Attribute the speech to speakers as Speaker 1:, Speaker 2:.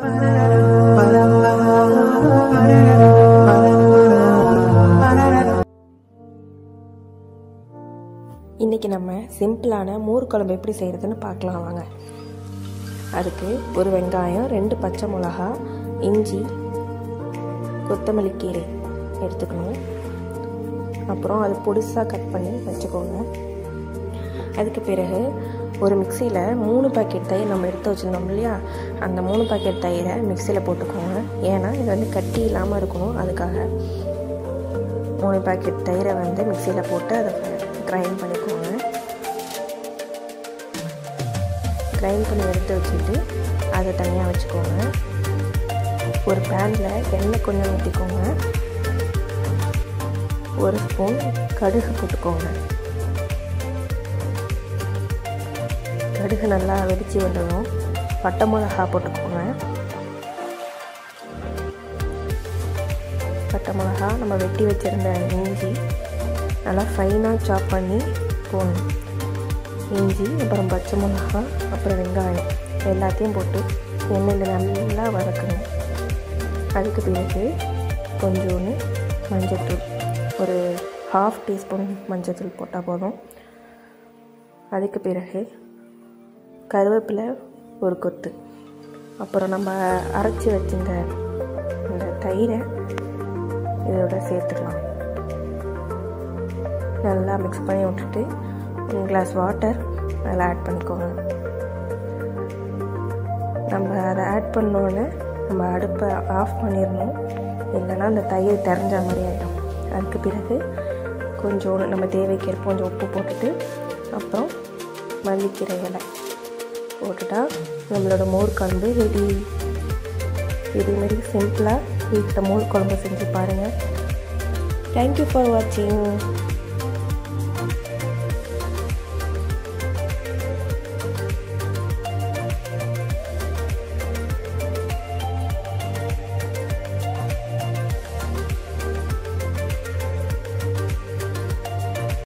Speaker 1: இன்றைக்கி நம்ம சிம்பிளான மோர் குழம்பு எப்படி செய்கிறதுன்னு பார்க்கலாம் வாங்க. அதுக்கு ஒரு வெங்காயம், 2 பச்சை மிளகா, இஞ்சி, கொத்தமல்லி கீரை எடுத்துக்கணும். அப்புறம் அது பொடிசாக கட் பண்ணி வச்சுக்கோங்க. அதுக்கு பிறகு ஒரு மிக்சியில் 3 பாக்கெட் தயிர் நம்ம எடுத்து வச்சுருந்தோம் இல்லையா, அந்த 3 பாக்கெட் தயிரை மிக்சியில் போட்டுக்கோங்க. ஏன்னா இது வந்து கட்டி இல்லாமல் இருக்கணும், அதுக்காக 3 பாக்கெட் தயிரை வந்து மிக்சியில் போட்டு அதை கிரைண்ட் பண்ணிக்கோங்க. கிரைண்ட் பண்ணி எடுத்து வச்சுட்டு அதை தனியாக வச்சுக்கோங்க. ஒரு பேனில் எண்ணெய் கொஞ்சம் ஊற்றிக்கோங்க. 1 ஸ்பூன் கடுகு போட்டுக்கோங்க. கடுகு நல்லா வெடித்து வந்ததும் பட்டை மிளகா போட்டுக்கோங்க. பட்டை மிளகா, நம்ம வெட்டி வச்சுருந்த இஞ்சி நல்லா ஃபைனாக சாப் பண்ணி போடணும். இஞ்சி, அப்புறம் பச்சை மிளகா, அப்புறம் வெங்காயம் எல்லாத்தையும் போட்டு எண்ணெயில் நல்லா வதக்கணும். அதுக்கு பிறகு கொஞ்சோண்டு மஞ்சள்தூள், ஒரு 1/2 டீஸ்பூன் மஞ்சள்தூள் போட்டால் போதும். அதுக்கு பிறகு கருவேப்பிலை ஒரு கொத்து, அப்புறம் நம்ம அரைச்சி வச்சுருந்த இந்த தயிரை இதோட சேர்த்துக்கலாம். நல்லா மிக்ஸ் பண்ணி விட்டுட்டு 1 கிளாஸ் வாட்டர் அதில் ஆட் பண்ணிக்கோங்க. நம்ம அதை ஆட் பண்ணோன்னே நம்ம அடுப்பை ஆஃப் பண்ணிடணும், இல்லைன்னா அந்த தயிர் தெரிஞ்ச மாதிரி ஆகிடும். அதுக்கு பிறகு கொஞ்சம் நம்ம தேவைக்கேற்ப கொஞ்சம் உப்பு போட்டுட்டு அப்புறம் மல்லிக்கீரை இலை போட்டுட்டா நம்மளோட மோர் குழம்பு ரெடி. இதேமாரி சிம்பிளாக வீட்டில் மோர் குழம்பு செஞ்சு பாருங்கள். தேங்க்யூ ஃபார் வாட்சிங்.